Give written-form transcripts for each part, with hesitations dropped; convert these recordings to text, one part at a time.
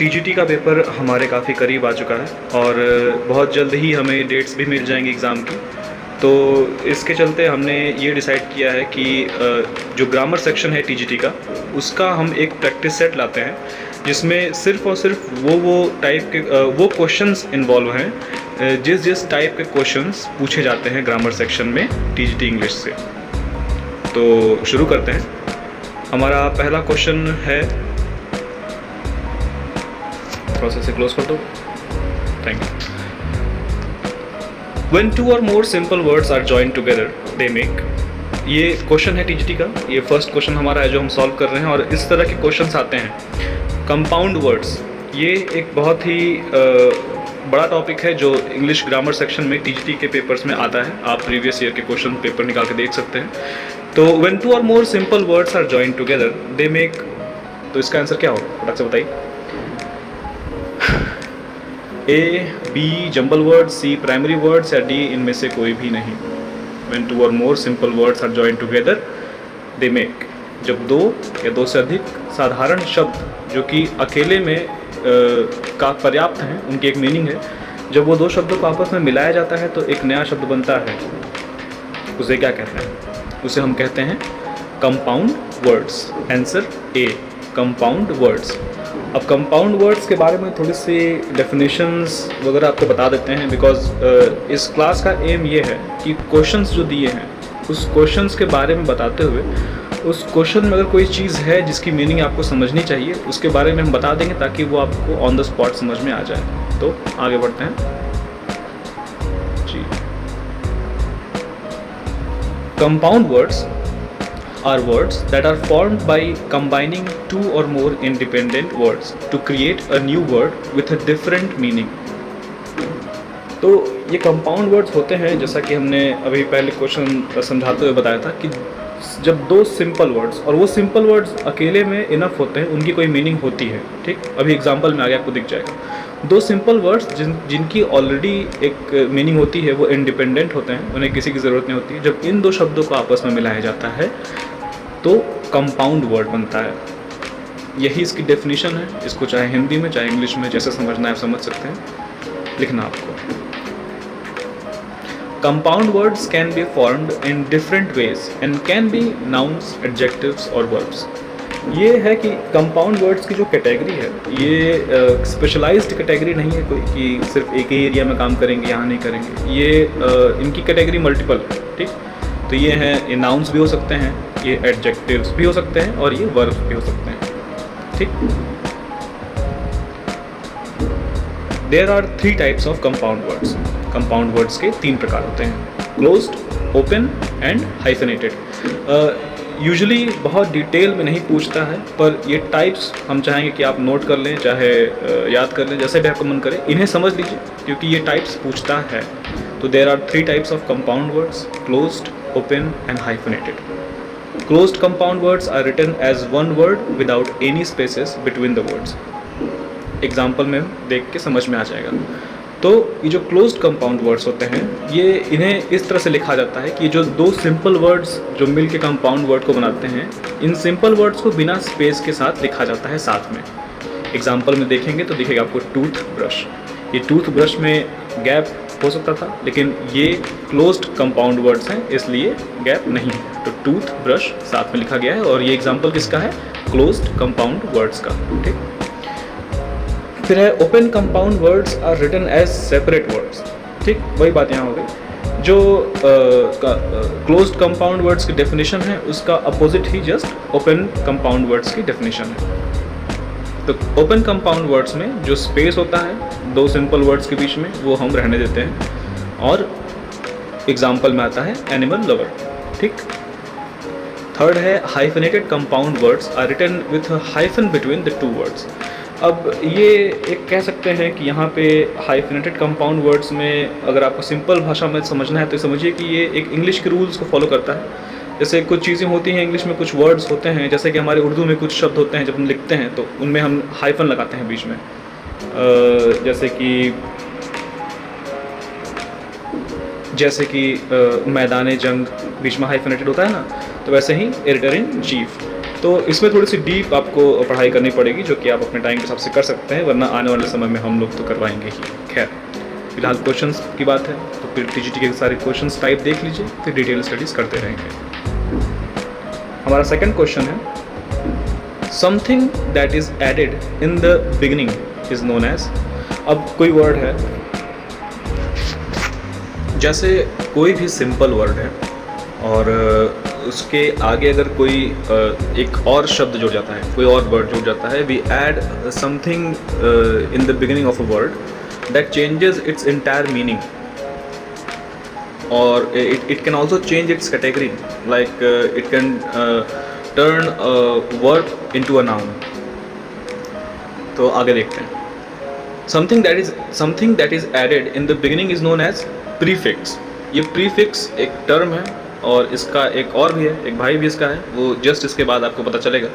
TGT का paper हमारे काफ़ी करीब आ चुका है और बहुत जल्द ही हमें डेट्स भी मिल जाएंगी एग्ज़ाम की। तो इसके चलते हमने ये डिसाइड किया है कि जो ग्रामर सेक्शन है टीजीटी का, उसका हम एक प्रैक्टिस सेट लाते हैं जिसमें सिर्फ़ और सिर्फ वो टाइप के वो क्वेश्चंस इन्वॉल्व हैं जिस टाइप के क्वेश्चंस पूछे जाते हैं ग्रामर सेक्शन में टीजीटी इंग्लिश से। तो शुरू करते हैं। हमारा पहला क्वेश्चन है, प्रोसेस से क्लोज कर दो, thank you. When two or more simple words are joined together, they make। ये क्वेश्चन है टीजीटी का, ये फर्स्ट क्वेश्चन हमारा है जो हम सॉल्व कर रहे हैं। और इस तरह के क्वेश्चंस आते हैं। कंपाउंड वर्ड्स, ये एक बहुत ही बड़ा टॉपिक है जो इंग्लिश ग्रामर सेक्शन में टीजीटी के पेपर्स में आता है। आप प्रीवियस ईयर के क्वेश्चन पेपर निकाल के देख सकते हैं। तो when two or more simple words are joined together, they make, तो इसका आंसर क्या होगा फटाक से बताइए। ए, बी जंबल वर्ड, सी प्राइमरी वर्ड्स या डी इनमें से कोई भी नहीं। When two or more simple words are joined together, they make। जब दो या दो से अधिक साधारण शब्द जो कि अकेले में का पर्याप्त हैं, उनकी एक मीनिंग है, जब वो दो शब्दों को आपस में मिलाया जाता है तो एक नया शब्द बनता है। उसे क्या कहते हैं? उसे हम कहते हैं compound words. Answer A, compound words. अब कंपाउंड वर्ड्स के बारे में थोड़ी सी डेफिनेशंस वगैरह आपको बता देते हैं, बिकॉज इस क्लास का एम ये है कि क्वेश्चंस जो दिए हैं उस क्वेश्चंस के बारे में बताते हुए उस क्वेश्चन में अगर कोई चीज़ है जिसकी मीनिंग आपको समझनी चाहिए, उसके बारे में हम बता देंगे ताकि वो आपको ऑन द स्पॉट समझ में आ जाए। तो आगे बढ़ते हैं जी। Compound words are words that are formed by combining two or more independent words to create a new word with a different meaning। तो ये कंपाउंड वर्ड्स होते हैं, जैसा कि हमने अभी पहले क्वेश्चन समझाते हुए बताया था कि जब दो सिंपल वर्ड्स, और वो सिंपल वर्ड्स अकेले में इनफ होते हैं, उनकी कोई मीनिंग होती है। ठीक, अभी एग्जांपल में आगे आपको दिख जाएगा। दो सिंपल वर्ड्स जिनकी ऑलरेडी एक मीनिंग होती है, वो इंडिपेंडेंट होते हैं, उन्हें किसी की ज़रूरत नहीं होती। जब इन दो शब्दों को आपस में मिलाया जाता है तो कंपाउंड वर्ड बनता है। यही इसकी डेफिनेशन है। इसको चाहे हिंदी में चाहे इंग्लिश में जैसे समझना है आप समझ सकते हैं। लिखना आपको, compound words can be formed in different ways and can be nouns, adjectives और वर्ब्स। ये है कि कंपाउंड वर्ड्स की जो कैटेगरी है, ये स्पेशलाइज्ड कैटेगरी नहीं है कोई कि सिर्फ एक ही एरिया में काम करेंगे, यहाँ नहीं करेंगे। ये इनकी कैटेगरी मल्टीपल है। ठीक, तो ये हैं, ये नाउन्स भी हो सकते हैं, ये एडजेक्टिव्स भी हो सकते हैं और ये वर्ब्स भी हो सकते हैं। ठीक, there are 3 types of compound words. Compound words के 3 प्रकार होते हैं, closed, open and hyphenated. Usually बहुत डिटेल में नहीं पूछता है, पर ये टाइप्स हम चाहेंगे कि आप नोट कर लें, चाहे याद कर लें, जैसे भी आपको मन करे, इन्हें समझ लीजिए क्योंकि ये टाइप्स पूछता है। तो there are 3 types of compound words, closed, open and hyphenated। Closed compound words are written as one word without any spaces between the words। Example में देख के समझ में आ जाएगा। तो ये जो क्लोज्ड कंपाउंड वर्ड्स होते हैं, ये इन्हें इस तरह से लिखा जाता है कि जो दो सिंपल वर्ड्स जो मिल के कंपाउंड वर्ड को बनाते हैं, इन सिंपल वर्ड्स को बिना स्पेस के साथ लिखा जाता है साथ में। एग्जाम्पल में देखेंगे तो दिखेगा आपको टूथ ब्रश। ये टूथ ब्रश में गैप हो सकता था, लेकिन ये क्लोज्ड कंपाउंड वर्ड्स हैं इसलिए गैप नहीं है। तो टूथ ब्रश साथ में लिखा गया है और ये एग्जांपल किसका है? क्लोज्ड कंपाउंड वर्ड्स का। ठीक, फिर है open compound words are written as separate words. ठीक, वही बात यहाँ हो गई। जो क्लोज्ड कंपाउंड वर्ड्स की डेफिनेशन है उसका अपोजिट ही जस्ट ओपन कंपाउंड वर्ड्स की डेफिनेशन है। तो ओपन कंपाउंड वर्ड्स में जो स्पेस होता है दो सिंपल वर्ड्स के बीच में, वो हम रहने देते हैं। और एग्जाम्पल में आता है एनिमल लवर। ठीक, थर्ड है hyphenated compound words are written with hyphen between the 2 words. अब ये एक कह सकते हैं कि यहाँ पे हाइफेनेटेड कंपाउंड वर्ड्स में अगर आपको सिंपल भाषा में समझना है तो समझिए कि ये एक इंग्लिश के रूल्स को फॉलो करता है। जैसे कुछ चीज़ें होती हैं इंग्लिश में, कुछ वर्ड्स होते हैं, जैसे कि हमारे उर्दू में कुछ शब्द होते हैं जब हम लिखते हैं तो उनमें हम हाइफन लगाते हैं बीच में। जैसे कि मैदान जंग बीच में हाइफेनेटेड होता है ना, तो वैसे ही एडिटर इन चीफ। तो इसमें थोड़ी सी डीप आपको पढ़ाई करनी पड़ेगी, जो कि आप अपने टाइम के हिसाब से कर सकते हैं, वरना आने वाले समय में हम लोग तो करवाएंगे ही। खैर, फिलहाल क्वेश्चंस की बात है तो फिर टीजीटी के सारे क्वेश्चंस टाइप देख लीजिए, फिर डिटेल स्टडीज़ करते रहेंगे। हमारा सेकंड क्वेश्चन है, something that is added in the beginning is known as. अब कोई वर्ड है, जैसे कोई भी सिंपल वर्ड है और उसके आगे अगर कोई एक और शब्द जुड़ जाता है, कोई और वर्ड जुड़ जाता है, we add something in the beginning of a word that changes its entire meaning, और it can also change its category, like it can turn a verb into a noun। तो आगे देखते हैं। something that is added in the beginning is known as prefix। ये prefix एक term है और इसका एक और भी है, एक भाई भी इसका है, वो जस्ट इसके बाद आपको पता चलेगा।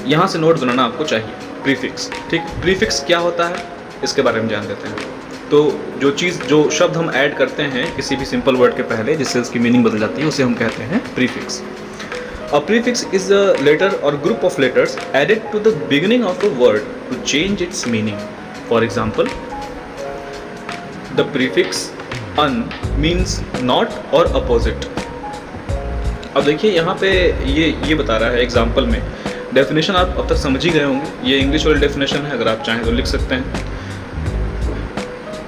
यहाँ से नोट बनाना आपको चाहिए, प्रीफिक्स। ठीक, प्रीफिक्स क्या होता है इसके बारे में जान लेते हैं। तो जो शब्द हम ऐड करते हैं किसी भी सिंपल वर्ड के पहले, जिससे उसकी मीनिंग बदल जाती है, उसे हम कहते हैं prefix. A prefix is a letter or group of letters added to the beginning of a word to change its meaning. For example, the prefix un means not or opposite. अब देखिए यहाँ पे ये बता रहा है एग्जाम्पल में। Definition आप अब तक समझ ही गए होंगे, ये इंग्लिश वाली डेफिनेशन है, अगर आप चाहें तो लिख सकते हैं।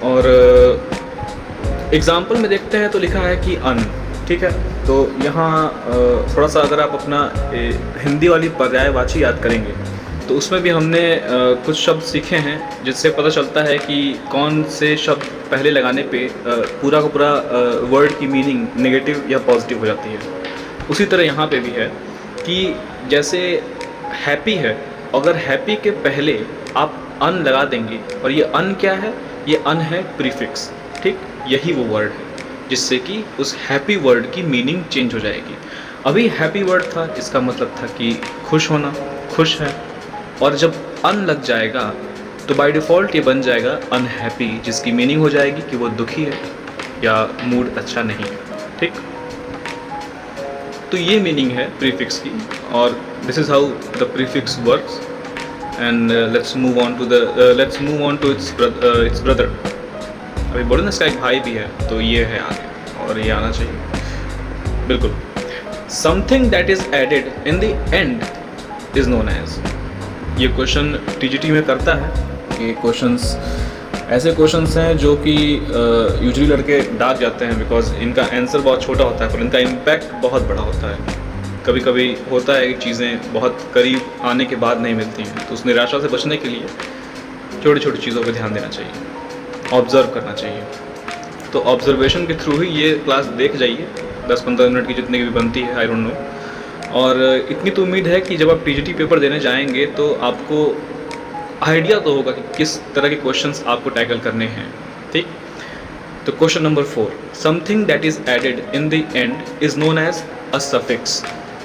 और एग्जाम्पल में देखते हैं तो लिखा है कि अन, ठीक है। तो यहाँ थोड़ा सा अगर आप अपना हिंदी वाली पर्यायवाची याद करेंगे तो उसमें भी हमने कुछ शब्द सीखे हैं, जिससे पता चलता है कि कौन से शब्द पहले लगाने पे पूरा का पूरा वर्ड की मीनिंग नेगेटिव या पॉजिटिव हो जाती है। उसी तरह यहाँ पे भी है कि जैसे हैप्पी है, अगर हैप्पी के पहले आप अन लगा देंगे, और ये अन क्या है, ये अन है प्रीफिक्स। ठीक, यही वो वर्ड है जिससे कि उस हैप्पी वर्ड की मीनिंग चेंज हो जाएगी। अभी हैप्पी वर्ड था, इसका मतलब था कि खुश होना, खुश है, और जब अन लग जाएगा तो बाय डिफ़ॉल्ट ये बन जाएगा अनहैप्पी, जिसकी मीनिंग हो जाएगी कि वो दुखी है या मूड अच्छा नहीं है। ठीक, तो ये मीनिंग है प्रीफिक्स की, और this is how the prefix works. And let's move on to its brother. अभी बोले ना इसका एक भाई भी है, तो ये है आगे, और ये आना चाहिए बिल्कुल। Something that is added in the end is known as. ये क्वेश्चन टीजीटी में करता है। ये क्वेश्चंस ऐसे क्वेश्चंस हैं जो कि यूजुअली लड़के डाक जाते हैं, बिकॉज इनका आंसर बहुत छोटा होता है पर इनका इम्पैक्ट बहुत बड़ा होता है। कभी कभी होता है कि चीज़ें बहुत करीब आने के बाद नहीं मिलती हैं, तो उस निराशा से बचने के लिए छोटी छोटी चीज़ों पर ध्यान देना चाहिए, ऑब्ज़र्व करना चाहिए। तो ऑब्जर्वेशन के थ्रू ही ये क्लास देख जाइए, 10-15 मिनट की जितनी भी बनती है, आई डोंट नो। और इतनी तो उम्मीद है कि जब आप टीजीटी पेपर देने जाएंगे तो आपको आइडिया तो होगा कि किस तरह के क्वेश्चंस आपको टैकल करने हैं। ठीक, तो question number 4, something that is added in the end is known as a suffix.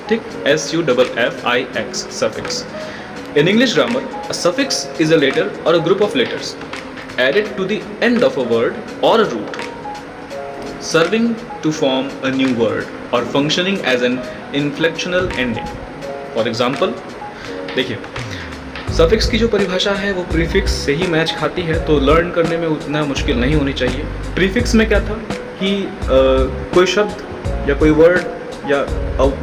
ठीक, SUFFIX, suffix. In English grammar, a suffix is a letter or a group of letters added to the end of a word or a root, serving to form a new word or functioning as an inflectional ending. For example, देखिए, suffix की जो परिभाषा है वो prefix से ही match खाती है, तो लर्न करने में उतना मुश्किल नहीं होनी चाहिए। प्रीफिक्स में क्या था कि कोई शब्द या कोई वर्ड या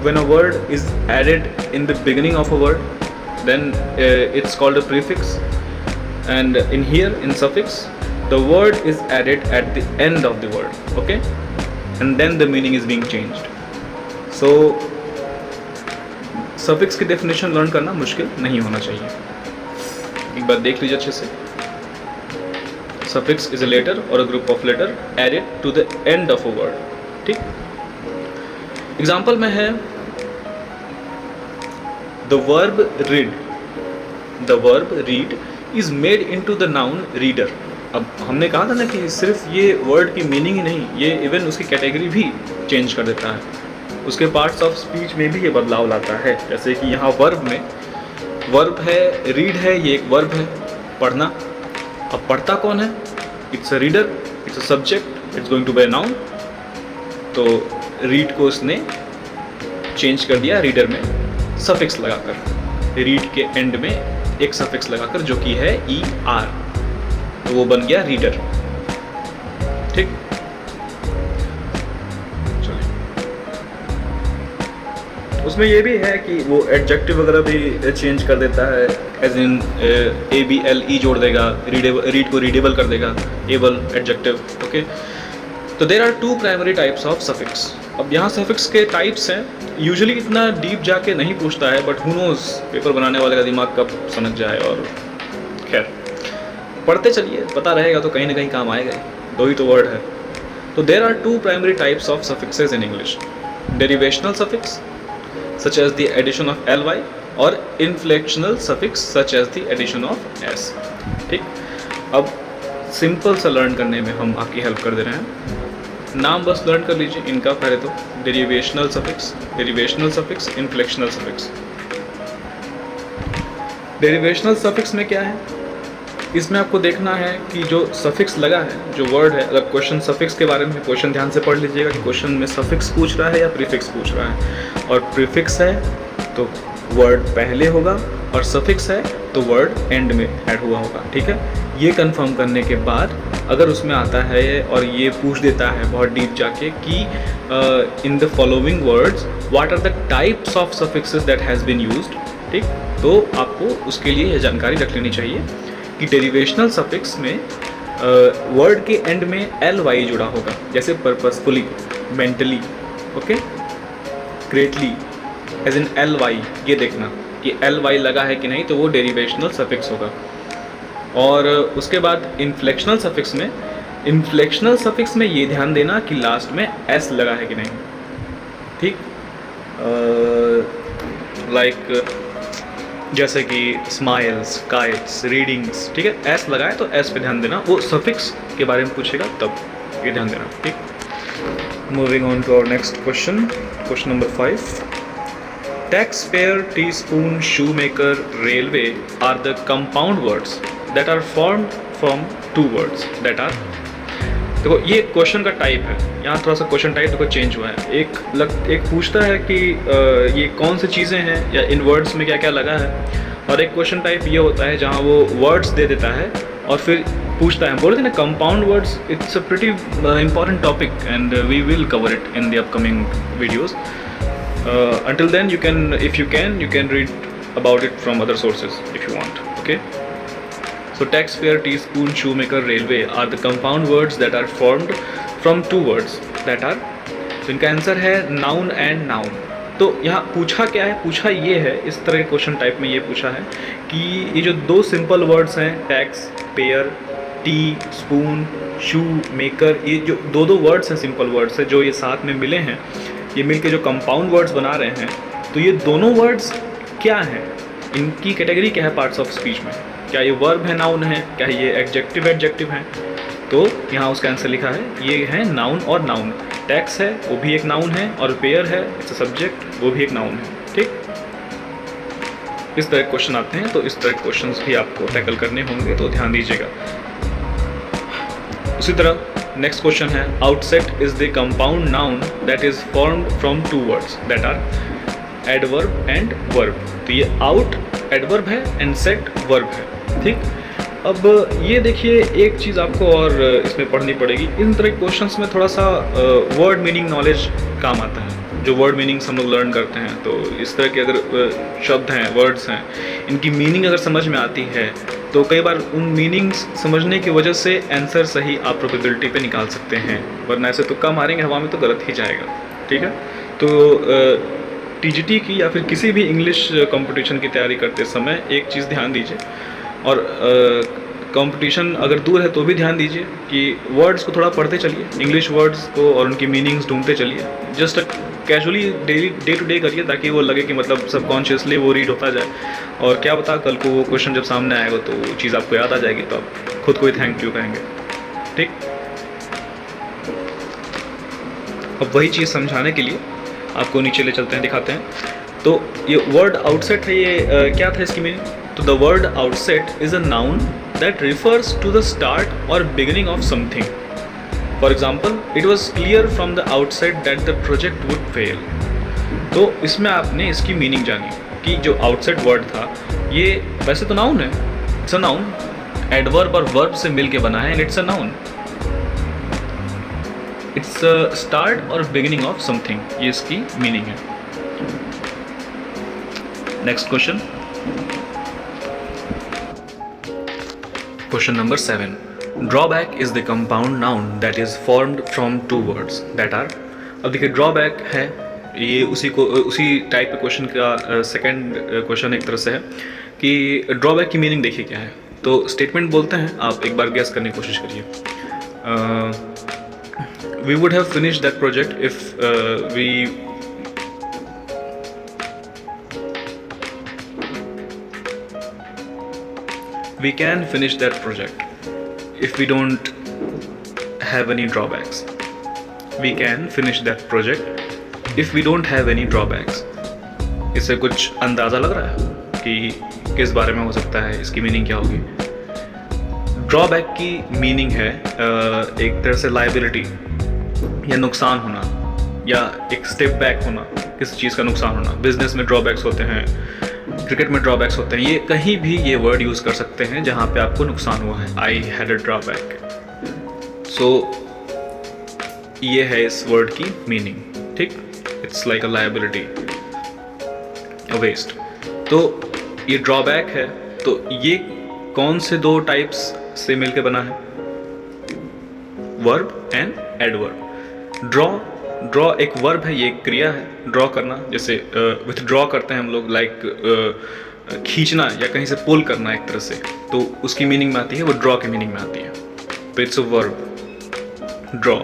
when a word is added in the beginning of a word, then it's called a prefix, and in here in suffix the word is added at the end of the word, okay, and then the meaning is being changed. So suffix की definition learn करना मुश्किल नहीं होना चाहिए। एक बार देख लीजिए अच्छे से। suffix is a letter or a group of letter added to the end of a word। ठीक, एग्जाम्पल में है the verb read, the verb read is made into the noun reader। अब हमने कहा था ना कि सिर्फ ये वर्ड की मीनिंग ही नहीं, ये इवन उसकी कैटेगरी भी चेंज कर देता है, उसके पार्ट्स ऑफ स्पीच में भी ये बदलाव लाता है। जैसे कि यहाँ वर्ब में, वर्ब है रीड है, ये एक वर्ब है पढ़ना। अब पढ़ता कौन है? It's a reader, it's a subject, it's going to be a noun. तो रीड को उसने चेंज कर दिया रीडर में। सफिक्स लगाकर, रीड के एंड में एक सफिक्स लगाकर जो कि है ER, तो वो बन गया रीडर। ठीक, चलिए उसमें ये भी है कि वो एडजेक्टिव वगैरह भी चेंज कर देता है, एज इन ABLE जोड़ देगा, रीड को रीडेबल कर देगा, एबल एडजेक्टिव। ओके, तो there are 2 primary types of suffix. अब यहाँ सफिक्स के टाइप्स हैं, यूजुअली इतना डीप जाके नहीं पूछता है, बट हु नोज पेपर बनाने वाले का दिमाग कब समझ जाए, और खैर पढ़ते चलिए, पता रहेगा तो कहीं ना कहीं काम आएगा, 2 ही तो वर्ड है। तो there are 2 primary types of suffixes in English, derivational suffix such as the addition of ly और inflectional suffix such as the addition of s। ठीक, अब सिंपल सा लर्न करने में हम आपकी हेल्प कर दे रहे हैं, नाम बस लर्न कर लीजिए इनका पहले तो, derivational suffix, inflectional suffix. Derivational suffix में क्या है, इसमें आपको देखना है कि जो सफिक्स लगा है, जो वर्ड है, अगर क्वेश्चन सफिक्स के बारे में, क्वेश्चन ध्यान से पढ़ लीजिएगा कि क्वेश्चन में सफिक्स पूछ रहा है या प्रीफिक्स पूछ रहा है, और प्रीफिक्स है तो वर्ड पहले होगा, और सफिक्स है तो वर्ड एंड में ऐड हुआ होगा। ठीक है, ये कंफर्म करने के बाद अगर उसमें आता है और ये पूछ देता है बहुत डीप जाके कि in the following words what are the types of suffixes that has been used, ठीक, तो आपको उसके लिए यह जानकारी रख लेनी चाहिए कि डेरिवेशनल सफिक्स में वर्ड के एंड में ly जुड़ा होगा, जैसे purposefully, mentally, okay, greatly, as in ly, ये देखना कि ly लगा है कि नहीं, तो वो डेरिवेशनल सफिक्स होगा। और उसके बाद इन्फ्लेक्शनल सफिक्स में ये ध्यान देना कि लास्ट में s लगा है कि नहीं। ठीक, लाइक जैसे कि स्माइल्स, काइट्स, रीडिंग्स, ठीक है, एस लगाए तो एस पे ध्यान देना, वो सफिक्स के बारे में पूछेगा तब ये ध्यान देना। ठीक, moving on to our next question, question number 5। Tax payer, tea spoon, shoe maker, railway are the compound words that are formed from 2 words that are. देखो ये क्वेश्चन का टाइप है, यहाँ थोड़ा सा क्वेश्चन टाइप देखो चेंज हुआ है। एक पूछता है कि ये कौन सी चीज़ें हैं या इन वर्ड्स में क्या क्या लगा है, और एक क्वेश्चन टाइप ये होता है जहाँ वो वर्ड्स दे देता है और फिर पूछता है। बोलते हैं ना compound words, it's a pretty important topic and we will cover it in the upcoming videos. until then you can read about it from other sources if you want, okay? So taxpayer, teaspoon, shoemaker, railway are the compound words that are formed from 2 words that are, तो इनका answer है noun and noun। तो यहाँ पूछा क्या है, पूछा ये है, इस तरह के क्वेश्चन टाइप में ये पूछा है कि ये जो 2 सिंपल वर्ड्स हैं, tax payer, tea spoon, shoe maker, ये जो 2 वर्ड्स हैं, सिंपल वर्ड्स हैं, जो ये साथ में मिले हैं, ये मिलके जो कंपाउंड वर्ड्स बना रहे हैं, तो ये दोनों वर्ड्स क्या हैं, इनकी कैटेगरी क्या है पार्ट्स ऑफ स्पीच में, क्या ये वर्ब है, नाउन है, क्या ये एडजेक्टिव हैं। तो यहाँ उसका आंसर लिखा है, ये है नाउन और नाउन। टैक्स है वो भी एक नाउन है, और पेयर है इट्स अ सब्जेक्ट, वो भी एक नाउन है। ठीक, इस तरह क्वेश्चन आते हैं, तो इस तरह क्वेश्चन भी आपको टैकल करने होंगे, तो ध्यान दीजिएगा। उसी तरह नेक्स्ट क्वेश्चन है, outset is the compound noun that is formed from 2 words that are adverb and verb. तो ये आउट एडवर्ब है एंड सेट वर्ब है। ठीक, अब ये देखिए एक चीज़ आपको और इसमें पढ़नी पड़ेगी, इन तरह के क्वेश्चंस में थोड़ा सा वर्ड मीनिंग नॉलेज काम आता है, जो वर्ड मीनिंग्स हम लोग लर्न करते हैं। तो इस तरह के अगर शब्द हैं, वर्ड्स हैं, इनकी मीनिंग अगर समझ में आती है तो कई बार उन मीनिंग्स समझने की वजह से आंसर सही आप प्रोबेबिलिटी पे निकाल सकते हैं, वरना ऐसे तुक्का मारेंगे हवा में तो गलत ही जाएगा। ठीक है, तो टीजीटी की या फिर किसी भी इंग्लिश कंपटीशन की तैयारी करते समय एक चीज़ ध्यान दीजिए, और कंपटीशन अगर दूर है तो भी ध्यान दीजिए कि वर्ड्स को थोड़ा पढ़ते चलिए, इंग्लिश वर्ड्स को और उनकी मीनिंग्स ढूंढते चलिए। Just casually day to day करिए, ताकि वो लगे कि मतलब सबकॉन्शियसली वो रीड होता जाए, और क्या पता कल को वो क्वेश्चन जब सामने आएगा तो वो चीज़ आपको याद आ जाएगी, तो आप खुद को ही थैंक यू कहेंगे। ठीक, अब वही चीज़ समझाने के लिए आपको नीचे ले चलते हैं, दिखाते हैं। तो ये वर्ड आउटसेट है, ये क्या था इसकी मीनिंग? तो the word outset is a noun that refers to the start और beginning of something. For example, it was clear from the outset that the project would fail. तो इसमें आपने इसकी मीनिंग जानी कि जो आउटसेट वर्ड था ये वैसे तो नाउन है, इट्स अ नाउन, एडवर्ब और वर्ब से मिल के बना है and it's a noun, it's start और बिगिनिंग ऑफ समथिंग, ये इसकी मीनिंग है। Next question, question number 7, drawback is the compound noun that is formed from two words that are. अब देखिए ड्रॉबैक है, ये उसी टाइप के क्वेश्चन का सेकंड क्वेश्चन एक तरह से है कि ड्रॉबैक की मीनिंग देखिए क्या है। तो स्टेटमेंट बोलते हैं, आप एक बार गेस करने की कोशिश करिए। We would have finished that project if we can finish that project if we don't have any drawbacks. We can finish that project if we don't have any drawbacks. इससे कुछ अंदाज़ा लग रहा है कि किस बारे में हो सकता है, इसकी मीनिंग क्या होगी। ड्रॉबैक की मीनिंग है एक तरह से लाइबिलिटी या नुकसान होना, या एक स्टेप बैक होना, किसी चीज़ का नुकसान होना। बिजनेस में ड्रॉबैक्स होते हैं, क्रिकेट में ड्रॉबैक्स होते हैं, ये कहीं भी ये वर्ड यूज़ कर सकते हैं जहाँ पे आपको नुकसान हुआ है। आई हैड अ ड्रॉबैक, सो ये है इस वर्ड की मीनिंग, ठीक। It's like a liability, a waste. तो ये ड्रॉबैक है, तो ये कौन से दो टाइप्स से मिलके बना है? Verb and adverb. ड्रॉ एक वर्ब है, ये एक क्रिया है, ड्रॉ करना, जैसे विथड्रॉ करते हैं हम लोग, लाइक खींचना या कहीं से पुल करना एक तरह से, तो उसकी मीनिंग में आती है, वो ड्रॉ की मीनिंग में आती है। तो it's a verb. Draw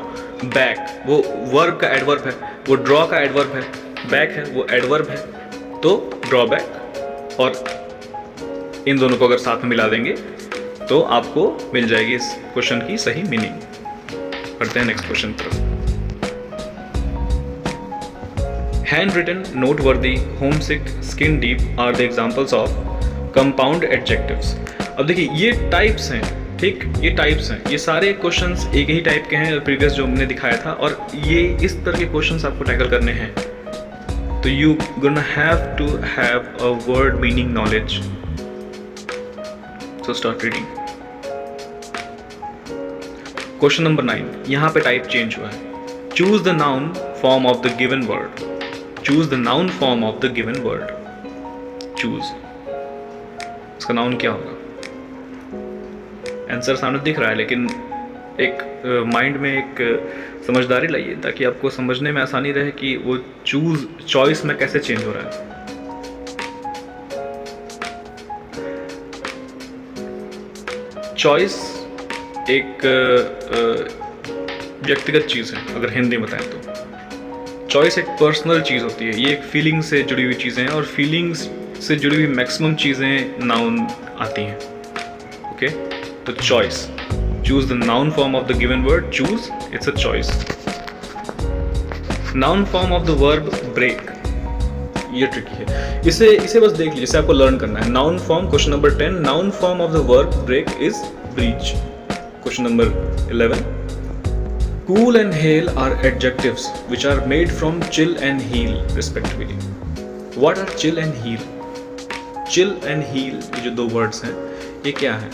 back, वो वर्ब का एडवर्ब है, वो ड्रॉ का एडवर्ब है, बैक है वो एडवर्ब है, तो ड्रॉबैक। और इन दोनों को अगर साथ में मिला देंगे तो आपको मिल जाएगी इस क्वेश्चन की सही मीनिंग। पढ़ते हैं नेक्स्ट क्वेश्चन तरफ। Handwritten, noteworthy, homesick, skin deep are the examples of compound adjectives. अब देखिए ये टाइप्स हैं, ठीक, ये टाइप्स हैं, ये सारे क्वेश्चंस एक ही टाइप के हैं प्रीवियस जो हमने दिखाया था, और ये इस तरह के क्वेश्चंस आपको टैकल करने हैं। तो you gonna have to have a word meaning knowledge. So start reading. Question number 9, यहाँ पे टाइप चेंज हुआ है। Choose the noun form of the given word. Choose the noun form of the given word. Choose. इसका noun क्या होगा? Answer सामने दिख रहा है, लेकिन एक माइंड में एक समझदारी लाइए ताकि आपको समझने में आसानी रहे कि वो चूज चॉइस में कैसे चेंज हो रहा है। चॉइस एक व्यक्तिगत चीज़ है, अगर हिंदी में बताएं तो। चॉइस एक पर्सनल चीज़ होती है, ये एक फीलिंग से जुड़ी हुई चीज़ें हैं, और फीलिंग्स से जुड़ी हुई मैक्सिमम चीज़ें नाउन आती हैं। ओके, तो choice, choose the noun form of the given word, choose, it's a choice. Noun form of the verb break, ये ट्रिकी है, इसे बस देख लीजिए, इसे आपको लर्न करना है। Noun form, question number 10, noun form of the verb break is breach. Question number 11, cool and hail are adjectives which are made from chill and heal respectively. What are chill and heal? Chill and heal, ये जो दो words हैं, ये क्या है?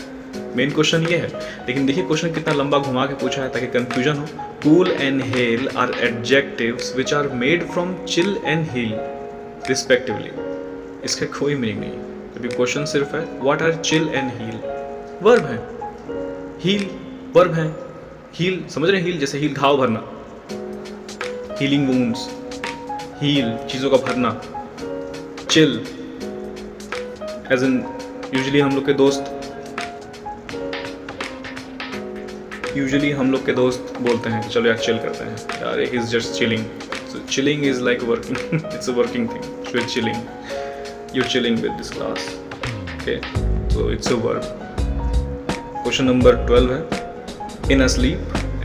Main question ये है, लेकिन देखिए क्वेश्चन कितना लंबा घुमा के पूछा है ताकि कंफ्यूजन हो। Cool and hail are adjectives which are made from chill and heal respectively. इसका कोई मीनिंग नहीं है, क्योंकि क्वेश्चन सिर्फ है what are chill and heal, verb है, heal वर्ब है, हील समझ रहे हैं, हील जैसे हील घाव भरना, हीलिंग वुंड्स, हील चीज़ों का भरना, चिल एज इन यूजुअली हम लोग के दोस्त बोलते हैं चलो यार चिल करते हैं, यार he is just chilling. So chilling is like working, it's a working thing, you are chilling, you are chilling with this class. Okay, so it's a verb. Question number 12 है, in asleep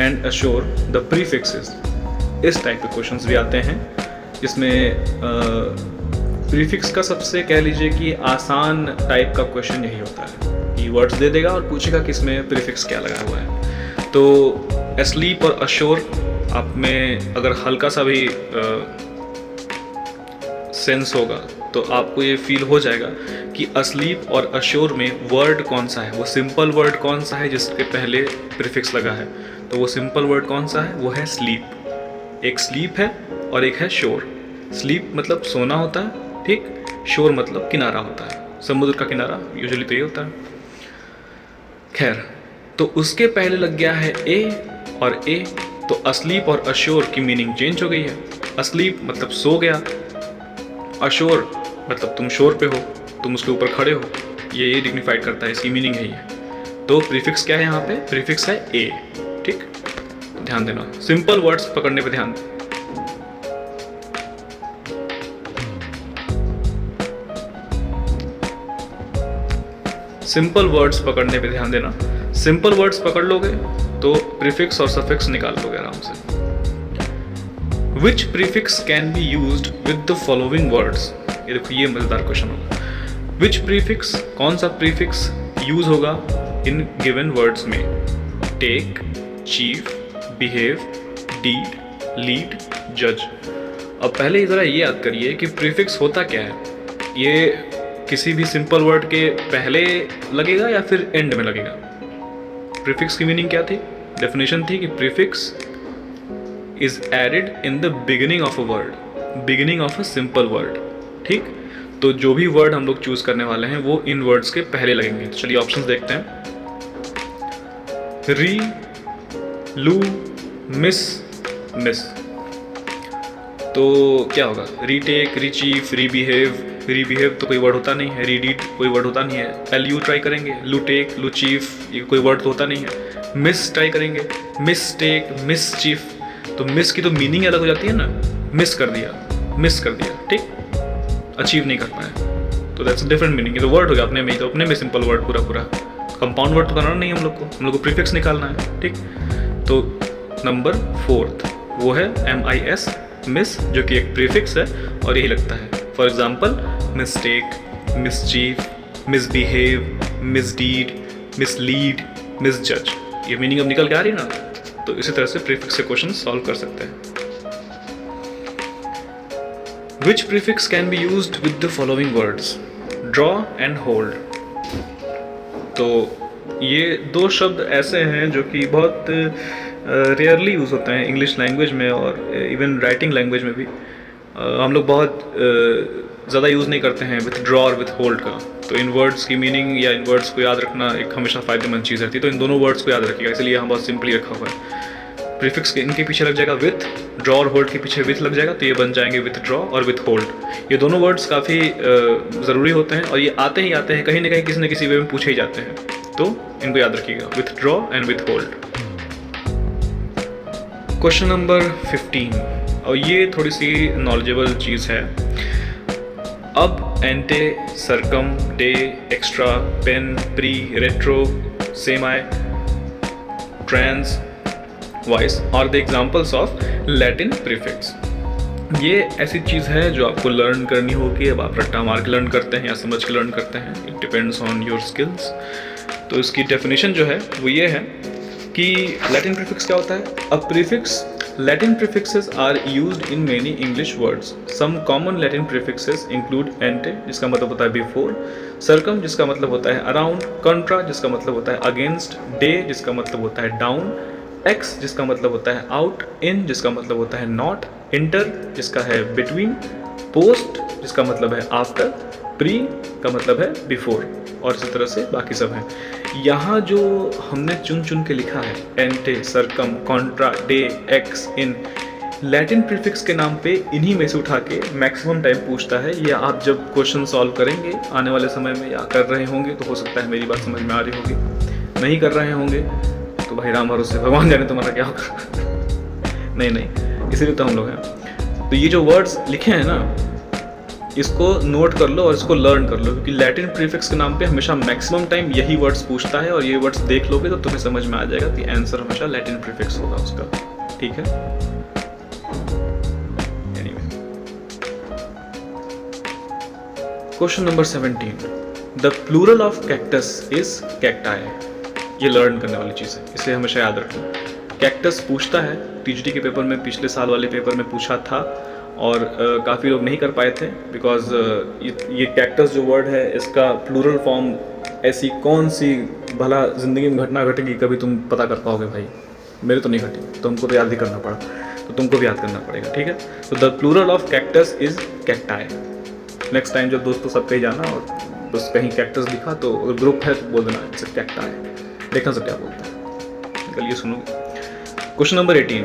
and assure the prefixes। इस type के questions भी आते हैं जिसमें prefix का सबसे कह लीजिए कि आसान टाइप का क्वेश्चन यही होता है कि वर्ड्स दे देगा और पूछेगा कि इसमें प्रीफिक्स क्या लगा हुआ है। तो asleep और assure आप में अगर हल्का सा भी सेंस होगा तो आपको ये फील हो जाएगा कि asleep और assure में वर्ड कौन सा है, वो सिंपल वर्ड कौन सा है जिसके पहले प्रीफिक्स लगा है। तो वो सिंपल वर्ड कौन सा है, वो है स्लीप। एक स्लीप है और एक है शोर। स्लीप मतलब सोना होता है, ठीक। शोर मतलब किनारा होता है, समुद्र का किनारा यूजुअली तो ये होता है। खैर, तो उसके पहले लग गया है ए और ए, तो अस्लीप और अश्योर की मीनिंग चेंज हो गई है। अस्लीप मतलब सो गया, अश्योर मतलब तुम शोर पे हो, तुम उसके ऊपर खड़े हो, ये डिग्निफाइड करता है, इसकी मीनिंग है ये। तो प्रीफिक्स क्या है यहाँ पे, प्रीफिक्स है ए, ठीक। ध्यान देना, सिंपल वर्ड्स पकड़ने पे ध्यान। सिंपल वर्ड्स पकड़ने पे ध्यान देना। सिंपल वर्ड्स पकड़ लोगे तो प्रीफिक्स और सफिक्स निकाल लोगे आराम से। Which prefix can be used with the following words? ये देखो, ये मजेदार क्वेश्चन होगा। Which prefix, कौन सा प्रीफिक्स यूज होगा इन गिवन वर्ड्स में? Take, chief, behave, deed, lead, जज। अब पहले ज़रा ये याद करिए कि प्रीफिक्स होता क्या है। ये किसी भी सिंपल वर्ड के पहले लगेगा या फिर एंड में लगेगा। प्रीफिक्स की मीनिंग क्या थी, डेफिनेशन थी कि prefix is added in the beginning of a word, beginning of a simple word, ठीक। तो जो भी वर्ड हम लोग चूज करने वाले हैं वो इन वर्ड्स के पहले लगेंगे। तो चलिए ऑप्शंस देखते हैं। री, लू, मिस, मिस। तो क्या होगा, रीटेक, रीचीफ, रीबिहेव। रीबिहेव तो कोई वर्ड होता नहीं है, रीडीड कोई वर्ड होता नहीं है। एलयू ट्राई करेंगे, लूटेक, लूचीफ, ये कोई वर्ड तो होता नहीं है। मिस ट्राई करेंगे, मिसटेक, मिसचीफ। तो मिस की तो मीनिंग अलग हो जाती है ना, मिस कर दिया, ठीक, अचीव नहीं कर पाए, तो दैट्स डिफरेंट मीनिंग। ये तो वर्ड हो गया अपने में ही, तो अपने में सिंपल वर्ड पूरा कंपाउंड वर्ड तो करना नहीं हम लोग को प्रीफिक्स निकालना है, ठीक। तो नंबर 4 वो है MIS, मिस, जो कि एक प्रीफिक्स है और यही लगता है। For example, mistake, mischief, misbehave, misdeed, mislead, misjudge. ये मीनिंग अब निकल के आ रही है ना। तो इसी तरह से प्रीफिक्स से क्वेश्चन सॉल्व कर सकते हैं। Which prefix can be used with the following words? Draw and hold. तो ये दो शब्द ऐसे हैं जो कि बहुत रेयरली यूज़ होते हैं इंग्लिश लैंग्वेज में और इवन राइटिंग लैंग्वेज में भी। हम लोग बहुत ज़्यादा यूज़ नहीं करते हैं विथ ड्रॉ और विथ होल्ड का। तो इन वर्ड्स की मीनिंग या इन वर्ड्स को याद रखना एक हमेशा फ़ायदेमंद चीज़ रहती है। तो इन दोनों वर्ड्स को याद रखिएगा, इसलिए यहाँ बहुत सिंपली रखा हुआ है। प्रीफिक्स के इनके पीछे लग जाएगा विथ, ड्रॉ और होल्ड के पीछे विथ लग जाएगा, तो ये बन जाएंगे विथ ड्रॉ और विथ होल्ड। ये दोनों वर्ड्स काफ़ी ज़रूरी होते हैं और ये आते ही आते हैं, कहीं ना कहीं किसी न किसी वे में पूछे ही जाते हैं। तो इनको याद रखिएगा, with draw and with hold. Question number 15, और ये थोड़ी सी नॉलेजेबल चीज़ है। अब, ante, circum, de, extra, pen, pre, retro, semi, trans, vice are the examples of Latin prefix. ये ऐसी चीज़ है जो आपको लर्न करनी होगी। अब आप रट्टा मार के लर्न करते हैं या समझ के लर्न करते हैं, it depends on your skills. तो इसकी डेफिनेशन जो है वो ये है कि लैटिन प्रीफिक्स क्या होता है। A prefix, Latin prefixes are used in many English words. Some common Latin prefixes include ante, जिसका मतलब होता है बिफोर, सरकम, जिसका मतलब होता है अराउंड, कंट्रा, जिसका मतलब होता है अगेंस्ट, डे, जिसका मतलब होता है डाउन, एक्स, जिसका मतलब होता है आउट, इन, जिसका मतलब होता है नॉट, इंटर, जिसका है बिटवीन, पोस्ट, जिसका मतलब है आफ्टर, प्री का मतलब है बिफोर, और इसी तरह से बाकी सब हैं। यहाँ जो हमने चुन चुन के लिखा है, एंटे, सरकम, कॉन्ट्रा, डे, एक्स, इन, लैटिन प्रीफिक्स के नाम पे इन्हीं में से उठा के मैक्सिमम टाइम पूछता है। ये आप जब क्वेश्चन सॉल्व करेंगे आने वाले समय में या कर रहे होंगे तो हो सकता है मेरी बात समझ में आ रही होगी, नहीं कर रहे होंगे तो भाई राम भरोसे, भगवान जाने तुम्हारा क्या होगा। नहीं, इसीलिए तो हम लोग हैं। तो ये जो वर्ड्स लिखे हैं ना, इसको नोट कर लो और इसको लर्न कर लो, क्योंकि लैटिन प्रीफिक्स के नाम पे हमेशा मैक्सिमम टाइम यही वर्ड्स पूछता है और ये वर्ड्स देख लोगे तो तुम्हें समझ में आ जाएगा कि आंसर हमेशा लैटिन प्रीफिक्स होगा उसका, ठीक है। Anyway, question number 17, the plural of cactus is cacti. ये लर्न करने वाली चीज़ है, इसे हमेशा याद रखना। कैक्टस पूछता है, टीजीटी के पेपर में, पिछले साल वाले पेपर में पूछा था, और काफ़ी लोग नहीं कर पाए थे बिकॉज ये कैक्टस जो वर्ड है इसका प्लूरल फॉर्म ऐसी कौन सी भला ज़िंदगी में घटना घटेगी कभी तुम पता कर पाओगे भाई, मेरे तो नहीं घटी, तुमको तो याद ही करना पड़ा, तो तुमको भी याद करना पड़ेगा, ठीक है। तो the plural of cactus is cacti. Next time जब दोस्तों सब कहीं जाना और बस कहीं कैक्टस दिखा तो ग्रुप है तो बोल देना इट्स कैक्टाई, देखना सब क्या बोलता है। चलिए सुनोगे। Question number 18,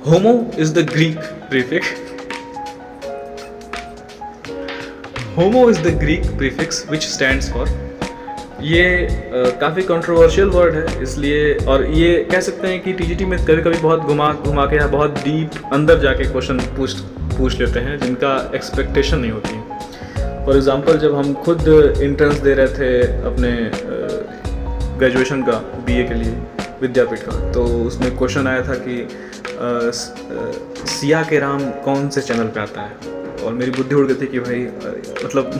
homo is the Greek prefix, homo is the Greek prefix which stands for. ये काफ़ी कंट्रोवर्शियल वर्ड है इसलिए, और ये कह सकते हैं कि टीजीटी में कभी कभी बहुत घुमा के या बहुत डीप अंदर जाके क्वेश्चन पूछ लेते हैं जिनका एक्सपेक्टेशन नहीं होती है। फॉर एग्ज़ाम्पल जब हम खुद इंट्रेंस दे रहे थे अपने ग्रेजुएशन का बीए के लिए विद्यापीठ का, तो उसमें क्वेश्चन आया था कि सिया के राम कौन से चैनल पे आता है, और मेरी बुद्धि उड़ गई थी कि भाई मतलब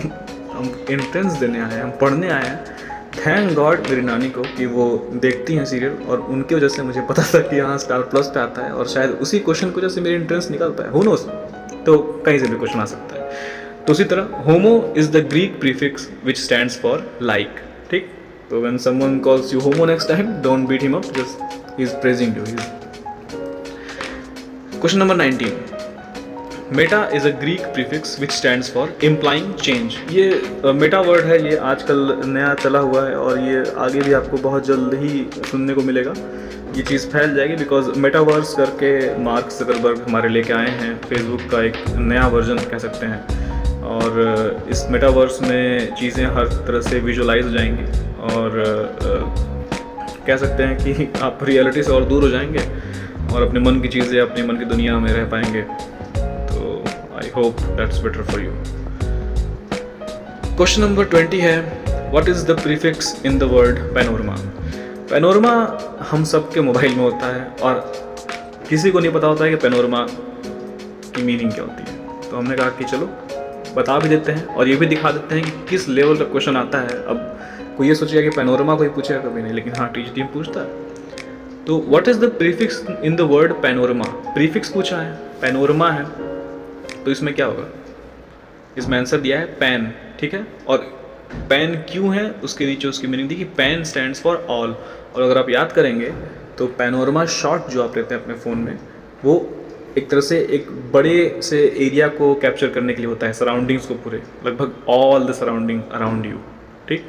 हम एंट्रेंस देने आए हैं, हम पढ़ने आए हैं। थैंक गॉड मेरी नानी को कि वो देखती हैं सीरियल, और उनकी वजह से मुझे पता था कि यहाँ स्टार प्लस पे आता है, और शायद उसी क्वेश्चन की वजह से मेरी एंट्रेंस निकल पाया, हु नोस, तो कहीं से भी क्वेश्चन आ सकता है। तो उसी तरह homo is the Greek prefix which stands for like, ठीक। तो when someone calls you homo next time, don't beat him up, just he is praising you. Question number 19, meta is a Greek prefix which stands for implying change. ये meta word है, ये आजकल नया चला हुआ है और ये आगे भी आपको बहुत जल्द ही सुनने को मिलेगा। ये चीज़ फैल जाएगी बिकॉज मेटावर्स करके मार्क ज़करबर्ग हमारे लेके आए हैं, फेसबुक का एक नया वर्जन कह सकते हैं, और इस मेटावर्स में चीज़ें हर तरह से विजुअलाइज हो जाएंगी, और कह सकते हैं कि आप रियलिटी से और दूर हो जाएंगे और अपने मन की चीज़ें अपने मन की दुनिया में रह पाएंगे। I hope that's better for you. Question number 20 है, what is the prefix in the word panorama? Panorama हम सब के मोबाइल में होता है और किसी को नहीं पता होता है कि पैनोरमा की मीनिंग क्या होती है। तो हमने कहा कि चलो बता भी देते हैं और ये भी दिखा देते हैं कि किस लेवल का क्वेश्चन आता है। अब कोई ये सोचेगा कि पैनोरमा कोई पूछेगा, कभी नहीं, लेकिन हाँ टीजीटी में पूछता है। तो what is the prefix in the word panorama? Prefix पूछा है, पैनोरमा है, तो इसमें क्या होगा? इसमें आंसर दिया है पैन, ठीक है। और पैन क्यों है उसके नीचे उसकी मीनिंग दी कि पैन स्टैंड्स फॉर ऑल। और अगर आप याद करेंगे तो पैनोरमा शॉट जो आप लेते हैं अपने फ़ोन में, वो एक तरह से एक बड़े से एरिया को कैप्चर करने के लिए होता है, सराउंडिंग्स को पूरे, लगभग all the surrounding around you, ठीक।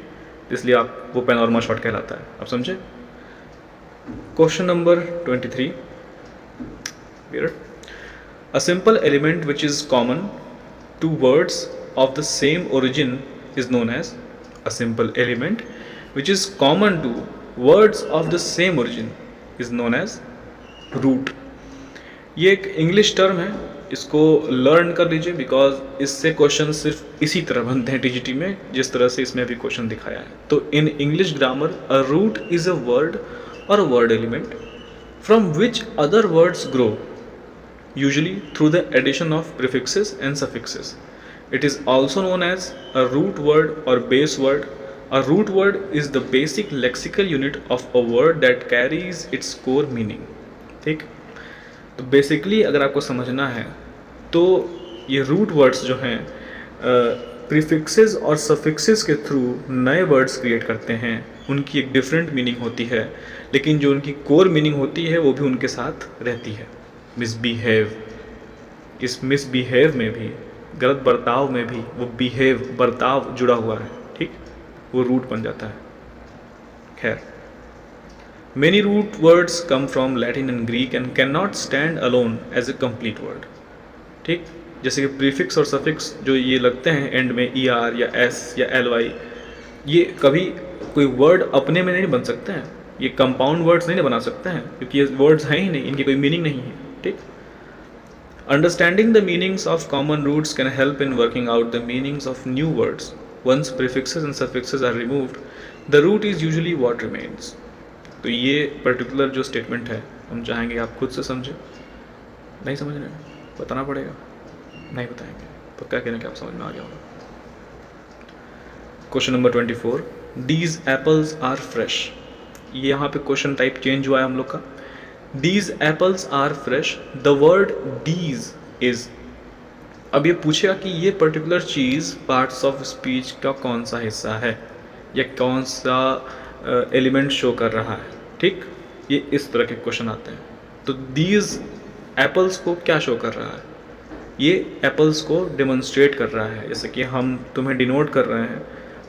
इसलिए आप वो पैनोरमा शॉट कहलाता है। आप समझे? Question number 23, a simple element which is common to words of the same origin is known as, a simple element which is common to words of the same origin is known as root। ये एक English term है, इसको learn कर लीजिए because इससे question सिर्फ इसी तरह बनते हैं टीजीटी में जिस तरह से इसमें भी क्वेश्चन दिखाया है। तो in English grammar a root is a word or a word element from which other words grow, usually through the addition of prefixes and suffixes. It is also known as a root word or base word. A root word is the basic lexical unit of a word that carries its core meaning, ठीक। तो basically अगर आपको समझना है तो ये root words जो हैं प्रीफिक्सेस और सफिक्सेस के थ्रू नए वर्ड्स क्रिएट करते हैं। उनकी एक डिफरेंट मीनिंग होती है, लेकिन जो उनकी कोर मीनिंग होती है वो भी उनके साथ रहती है। मिसबिहेव, इस मिसबिहेव में भी, गलत बर्ताव में भी वो बिहेव बर्ताव जुड़ा हुआ है, ठीक, वो रूट बन जाता है। खैर, many root words come from Latin and Greek and can not stand alone as a complete word, ठीक। जैसे कि प्रीफिक्स और सफिक्स जो ये लगते हैं एंड में ER या S या LY, ये कभी कोई वर्ड अपने में नहीं बन सकते हैं, ये कंपाउंड वर्ड्स नहीं बना सकते हैं क्योंकि ये वर्ड्स हैं ही नहीं, इनकी कोई मीनिंग नहीं है, ठीक। Understanding the meanings of common roots can help in working out the meanings of new words. Once prefixes and suffixes are removed, the root is usually what remains. तो ये पर्टिकुलर जो स्टेटमेंट है हम चाहेंगे आप खुद से समझें। नहीं समझ रहे हैं, बताना पड़ेगा, नहीं बताएंगे, पक्का कहने कि आप समझ में आ गया होगा। Question number 24, These apples are fresh। ये यहाँ पे क्वेश्चन टाइप चेंज हुआ है हम लोग का। These apples are fresh, the word these is अब ये पूछेगा कि ये particular cheese parts of speech का कौन सा हिस्सा है या कौन सा एलिमेंट शो कर रहा है, ठीक। ये इस तरह के क्वेश्चन आते हैं। तो दीज एप्पल्स को क्या शो कर रहा है, ये एप्पल्स को डेमोन्स्ट्रेट कर रहा है। जैसे कि हम तुम्हें डिनोट कर रहे हैं,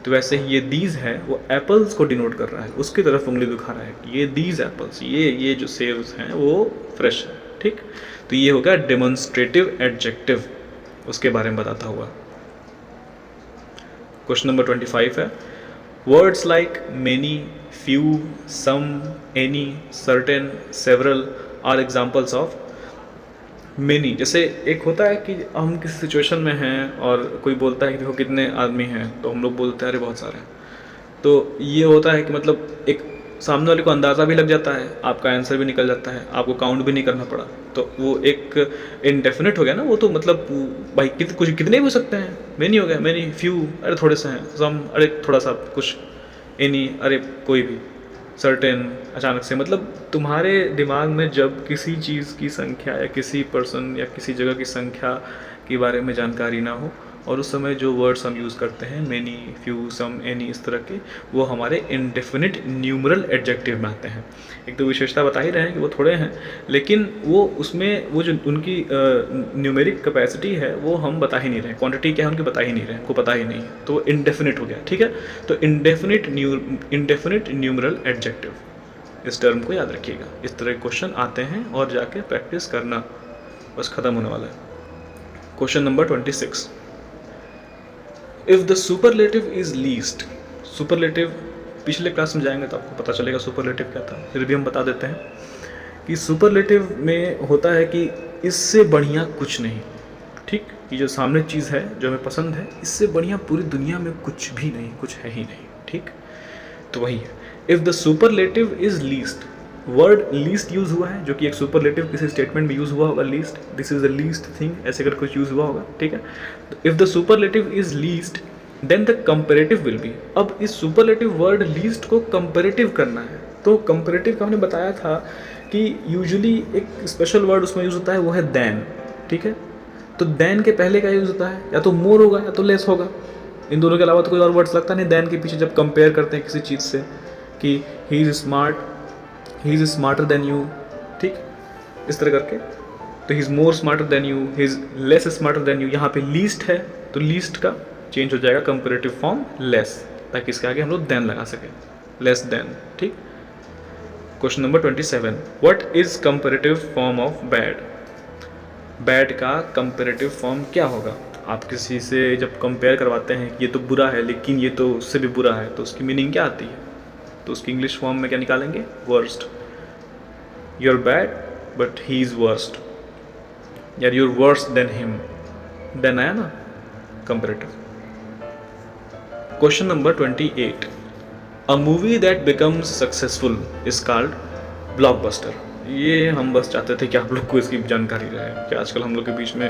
तो वैसे ही ये दीज है वो एप्पल्स को डिनोट कर रहा है, उसकी तरफ उंगली दिखा रहा है कि ये दीज एप्पल्स, ये जो सेव्स हैं वो फ्रेश है, ठीक। तो ये होगा डेमोन्स्ट्रेटिव एडजेक्टिव, उसके बारे में बताता हुआ। क्वेश्चन नंबर 25 है, words like many, few, some, any, certain, several are examples of many. जैसे एक होता है कि हम किसी सिचुएशन में हैं और कोई बोलता है कि देखो कितने आदमी हैं, तो हम लोग बोलते हैं अरे बहुत सारे हैं। तो ये होता है कि मतलब एक सामने वाले को अंदाज़ा भी लग जाता है, आपका आंसर भी निकल जाता है, आपको काउंट भी नहीं करना पड़ा, तो वो एक इनडेफिनिट हो गया ना। वो तो मतलब भाई कुछ कितने भी हो सकते हैं, मेनी हो गया, मेनी, फ्यू अरे थोड़े से हैं, सम अरे थोड़ा सा कुछ, एनी अरे कोई भी, सर्टेन अचानक से। मतलब तुम्हारे दिमाग में जब किसी चीज़ की संख्या या किसी पर्सन या किसी जगह की संख्या के बारे में जानकारी ना हो, और उस समय जो वर्ड्स हम यूज़ करते हैं मेनी, फ्यू, सम, एनी, इस तरह के, वो हमारे इंडेफिनिट न्यूमरल एडजेक्टिव में आते हैं। एक तो विशेषता बता ही रहे हैं कि वो थोड़े हैं, लेकिन वो उसमें वो जो उनकी न्यूमेरिक कैपेसिटी है वो हम बता ही नहीं रहे, क्वांटिटी क्या है उनकी बता ही नहीं रहे, हमको पता ही नहीं है, तो इंडेफिनिट हो गया, ठीक है। तो इंडेफिनिट न्यूमरल एडजेक्टिव, इस टर्म को याद रखिएगा। इस तरह के क्वेश्चन आते हैं और जाके प्रैक्टिस करना, बस ख़त्म होने वाला है। Question number 26, if the superlative is least. Superlative पिछले क्लास में जाएंगे तो आपको पता चलेगा सुपरलेटिव क्या था, फिर भी हम बता देते हैं कि सुपरलेटिव में होता है कि इससे बढ़िया कुछ नहीं, ठीक। ये जो सामने चीज़ है जो हमें पसंद है, इससे बढ़िया पूरी दुनिया में कुछ भी नहीं, कुछ है ही नहीं, ठीक। तो वही है, if the superlative is least, word least use हुआ है, जो कि एक सुपरलेटिव किसी स्टेटमेंट में यूज़ हुआ होगा, least, this is the least thing, ऐसे कर कुछ यूज़ हुआ होगा, ठीक है। तो if the superlative is least then the comparative will be. अब इस सुपरलेटिव वर्ड लीस्ट को कंपेरेटिव करना है, तो कंपेरेटिव का हमने बताया था कि यूजुअली एक स्पेशल वर्ड उसमें यूज़ होता है, वो है देन, ठीक है। तो देन के पहले का यूज़ होता है या तो मोर होगा या तो लेस होगा, इन दोनों के अलावा तो कोई और वर्ड्स लगता नहीं देन के पीछे जब कंपेयर करते हैं किसी चीज़ से, कि he is smart, he is smarter than you, ठीक, इस तरह करके। तो he is more smarter than you, he is less smarter than you. यहाँ पे लीस्ट है तो लीस्ट का चेंज हो जाएगा कंपेरेटिव फॉर्म लेस, ताकि इसके आगे हम लोग देन लगा सकें, लेस देन, ठीक। Question number 27, what is comparative form of bad. Bad का कंपेरेटिव फॉर्म क्या होगा। आप किसी से जब कंपेयर करवाते हैं ये तो बुरा है लेकिन ये तो उससे भी बुरा है, तो उसकी मीनिंग क्या आती है, तो उसकी इंग्लिश फॉर्म में क्या निकालेंगे, worst. You are bad but he is worst, यार you are worst then him, then आया ना comparative. Question number 28, a movie that becomes successful is called blockbuster. ये हम बस चाहते थे कि आप लोग को इसकी जानकारी रहे कि आजकल हम लोग के बीच में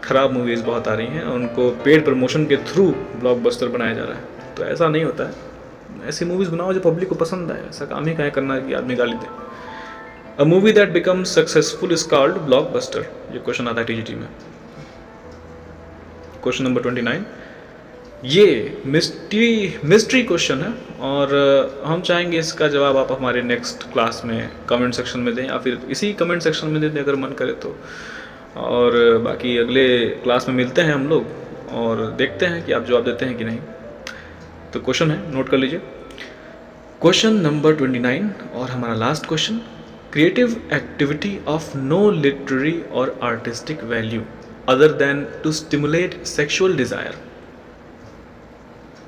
ख़राब मूवीज़ बहुत आ रही हैं और उनको पेड प्रमोशन के थ्रू ब्लॉकबस्टर बनाया जा रहा है। तो ऐसा नहीं होता है, ऐसी मूवीज़ बनाओ जो पब्लिक को पसंद आए, ऐसा काम ही क्या करना है कि आदमी गाली दे। A movie that becomes successful is called blockbuster, ये क्वेश्चन आता है टीजीटी में। क्वेश्चन नंबर 29, ये मिस्ट्री क्वेश्चन है और हम चाहेंगे इसका जवाब आप हमारे नेक्स्ट क्लास में कमेंट सेक्शन में दें, या फिर इसी कमेंट सेक्शन में दे दें अगर मन करे तो। और बाकी अगले क्लास में मिलते हैं हम लोग और देखते हैं कि आप जवाब देते हैं कि नहीं। तो क्वेश्चन है, नोट कर लीजिए। क्वेश्चन नंबर 29 और हमारा last question, creative activity of no literary or artistic value other than to stimulate sexual desire,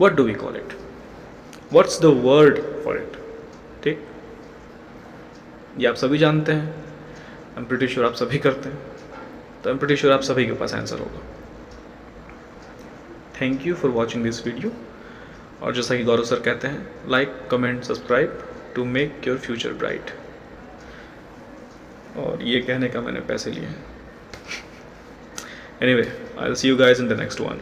what do we call it, what's the word for it, ठीक। ये आप सभी जानते हैं, I'm pretty sure आप सभी करते हैं, तो I'm pretty sure आप सभी के पास आंसर होगा। Thank you for watching this video, और जैसा कि गौरव सर कहते हैं, like, comment, subscribe to make your future bright. और ये कहने का मैंने पैसे लिए हैं। Anyway, I will see you guys in the next one.